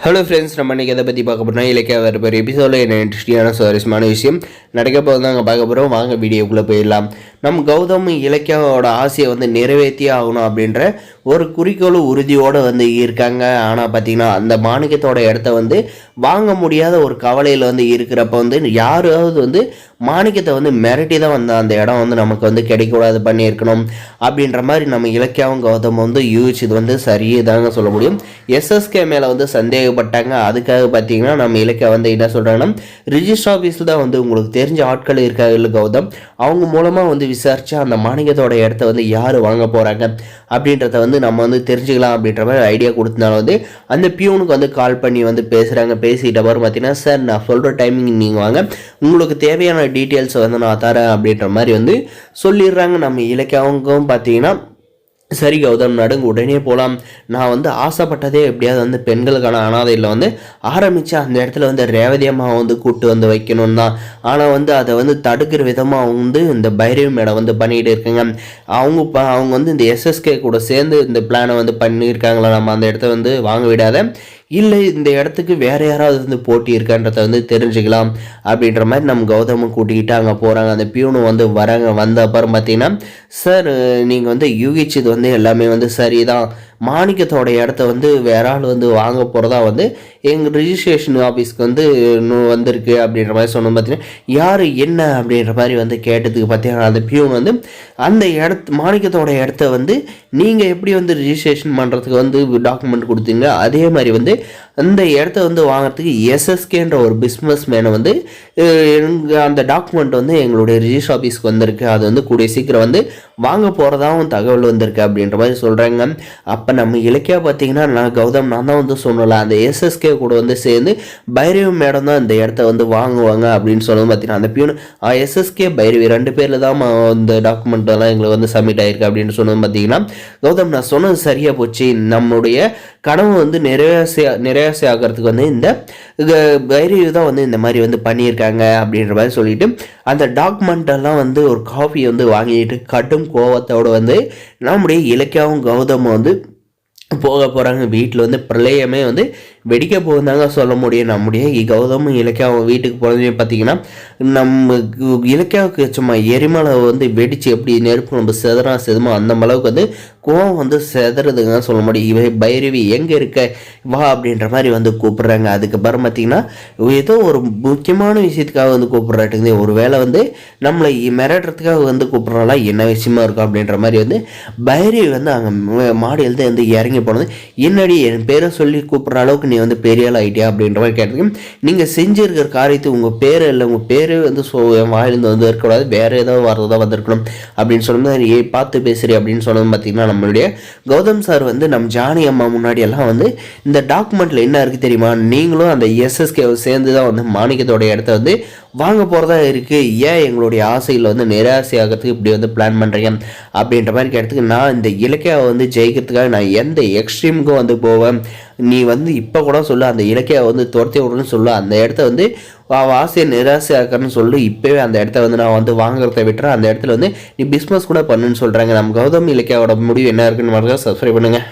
Hello friends, நம்ம இன்றைக்கி எதை பற்றி பார்க்க போகிறோம்னா இலக்கிய வேறு பேர் எபிசோடில் என்ன இன்ட்ரெஸ்டிங்கான சுவாரஸ்யமான விஷயம் நடக்க போது தான் பார்க்க போகிறோம். வாங்க வீடியோக்குள்ளே போயிடலாம். நம்ம கௌதம் இலக்கியாவோட ஆசையை நிறைவேற்றியே ஆகணும் அப்படின்ற ஒரு குறிக்கோள் உறுதியோடு இருக்காங்க. ஆனால் பார்த்திங்கன்னா அந்த மாணிக்கத்தோட இடத்த வாங்க முடியாத ஒரு கவலையில் இருக்கிறப்ப யாராவது மாணிக்கத்தை மிரட்டி தான் அந்த இடம் நமக்கு கிடைக்கூடாது பண்ணியிருக்கணும் அப்படின்ற மாதிரி நம்ம இலக்கியாவும் கௌதம் யூகிச்சது சரியே தாங்க சொல்ல முடியும். எஸ்எஸ்கே மேலே சந்தேகப்பட்டாங்க. அதுக்காக பார்த்தீங்கன்னா நம்ம இலக்கியா என்ன சொல்கிறாங்கன்னா, ரிஜிஸ்டர் ஆஃபீஸில் தான் உங்களுக்கு தெரிஞ்ச ஆட்கள் இருக்காங்க கௌதம், அவங்க மூலமாக விசாரித்து அந்த மாணிக்கத்தோட இடத்த யார் வாங்க போகிறாங்க அப்படின்றத நம்ம தெரிஞ்சுக்கலாம் அப்படின்ற மாதிரி ஐடியா கொடுத்தனால அந்த பியூனுக்கு கால் பண்ணி பேசுகிறாங்க. பேசிக்கிட்ட அப்புறம் பார்த்தீங்கன்னா, சார் நான் சொல்கிற டைமிங் நீங்கள் வாங்க, உங்களுக்கு தேவையான டீட்டெயில்ஸை நான் தரேன் அப்படின்ற மாதிரி சொல்லிடுறாங்க. நம்ம இலக்கியாவும் பார்த்தீங்கன்னா, சரி கௌதம் நடுங்க உடனே போகலாம், நான் ஆசைப்பட்டதே எப்படியாவது பெண்களுக்கான அனாதையில் ஆரம்பித்து அந்த இடத்துல ரேவதி அம்மா கூப்பிட்டு வைக்கணும் தான். ஆனால் அதை தடுக்கிற விதமாக இந்த பைரவி மேடம் பண்ணிக்கிட்டு இருக்காங்க. அவங்க இந்த எஸ்எஸ்கே கூட சேர்ந்து இந்த பிளானை பண்ணியிருக்காங்களா, நம்ம அந்த இடத்த வாங்க விடாத, இல்லை இந்த இடத்துக்கு வேறு யாராவது போட்டி இருக்கான்றத தெரிஞ்சுக்கலாம் அப்படின்ற மாதிரி நம்ம கௌதமும் கூட்டிக்கிட்டு அங்கே போகிறாங்க. அந்த பியூனு வராங்க. வந்த அப்புறம் பார்த்தீங்கன்னா, சார் நீங்கள் யூகிச்சது எல்லாமே சரிதான், மாணிக்கத்தோட இடத்த வேற ஆள் வாங்க போகிறதா எங்கள் ரிஜிஸ்ட்ரேஷன் ஆஃபீஸ்க்கு வந்திருக்கு அப்படின்ற மாதிரி சொன்னோம். பார்த்தீங்கன்னா யார் என்ன அப்படின்ற மாதிரி கேட்டதுக்கு பார்த்தீங்கன்னா, அந்த பியூன் அந்த மாணிக்கத்தோட இடத்த நீங்கள் எப்படி ரிஜிஸ்ட்ரேஷன் பண்ணுறதுக்கு டாக்குமெண்ட் கொடுத்தீங்க, அதே மாதிரி அந்த இடத்த வாங்கிறதுக்கு எஸ்எஸ்கேன்ற ஒரு பிஸ்னஸ் மேனை அந்த டாக்குமெண்ட் எங்களுடைய ரிஜிஸ்டர் ஆஃபீஸ்க்கு வந்திருக்கு, அது கூடிய சீக்கிரம் வாங்க போகிறதாவும் தகவல் வந்திருக்கு அப்படின்ற மாதிரி சொல்கிறாங்க. அப்போ நம்ம இலக்கியா பார்த்தீங்கன்னா, நான் கௌதம் நான் தான் சொன்னல, அந்த எஸ்எஸ்கே கூட சேர்ந்து பைரவி மேடம் தான் இந்த இடத்த வாங்குவாங்க அப்படின்னு சொல்லுவது. பார்த்தீங்கன்னா அந்த பியூன் எஸ்எஸ்கே பைரவி 2 பேரில் தான் இந்த டாக்குமெண்ட் எல்லாம் எங்களுக்கு சப்மிட் ஆகிருக்கு அப்படின்னு சொன்னது. பார்த்தீங்கன்னா கௌதம் நான் சொன்னது சரியாக போச்சு, நம்மளுடைய கனவு நிறைவேசி ஆகிறதுக்கு இந்த பைரவி தான் இந்த மாதிரி பண்ணியிருக்காங்க அப்படின்ற மாதிரி சொல்லிட்டு அந்த டாக்குமெண்டெல்லாம் ஒரு காஃபி வாங்கிட்டு கடும் கோவத்தோடு நம்முடைய இலக்கியாவும் கௌதமும் போக போகிறாங்க. வீட்டில் பிரளயமே வெடிக்க போகுதாங்க சொல்ல முடியும். நம்முடைய கௌதமும் இலக்கியாவும் வீட்டுக்கு போனதே பார்த்திங்கன்னா, நம்ம இலக்கியாவுக்கு சும்மா எரிமலை வெடித்து எப்படி நெருப்பு செதுமோ அந்த அளவுக்கு கோவம் செதுறதுங்க சொல்ல முடியும். இவை பைரவி எங்கே இருக்க வா அப்படின்ற மாதிரி கூப்பிட்றாங்க. அதுக்கப்புறம் பார்த்திங்கன்னா ஏதோ ஒரு முக்கியமான விஷயத்துக்காக கூப்பிட்றாட்டுங்க. ஒரு வேளை நம்மளை மிரட்டுறதுக்காக கூப்பிட்றாங்களா, என்ன விஷயமா இருக்கும் அப்படின்ற மாதிரி பைரவி அங்கே மாடியில் இறங்கி போனது. என்னடி என் பேரை சொல்லி கூப்பிட்ற அளவுக்கு நீ பெரிய ஆள் ஆகிட்டியா அப்படின்ற மாதிரி கேட்டதுக்கு, நீங்கள் செஞ்சுருக்கிற காரியத்தை உங்கள் பேர் இல்லை, உங்கள் பேர் என் வாயிலிருந்து இருக்கக்கூடாது, வேறு ஏதாவது வரதான் வந்திருக்கணும் அப்படின்னு சொல்லும்போது ஏ பார்த்து பேசுகிறீ அப்படின்னு சொன்னது. பார்த்திங்கன்னா நம்மளுடைய கௌதம் சார் நம்ம ஜானி அம்மா முன்னாடி எல்லாம் இந்த டாக்குமெண்ட்டில் என்ன இருக்குது தெரியுமா, நீங்களும் அந்த எஸ்எஸ்கே சேர்ந்து தான் மாணிக்கத்தோட இடத்த வாங்க போகிறதா இருக்குது, ஏன் எங்களுடைய ஆசையில் நிராசை ஆகிறதுக்கு இப்படி பிளான் பண்ணுறீங்க அப்படின்ற மாதிரி கேட்டதுக்கு, நான் இந்த இலக்கியாவை ஜெயிக்கிறதுக்காக நான் எந்த எக்ஸ்ட்ரீமுக்கும் போவேன், நீ இப்போ கூட சொல்ல அந்த இலக்கியாவை துரத்தி விடணும்னு சொல்ல, அந்த இடத்த ஆசையை நிராசை ஆக்கிறன்னு சொல்லி இப்போவே அந்த இடத்த நான் வாங்குறத விட்டுறேன், அந்த இடத்துல நீ பிஸ்னஸ் கூட பண்ணுன்னு சொல்கிறாங்க. நம்ம கௌதம் இலக்கியாவோட முடிவு என்ன இருக்குன்னு சப்ஸ்கிரைப் பண்ணுங்கள்.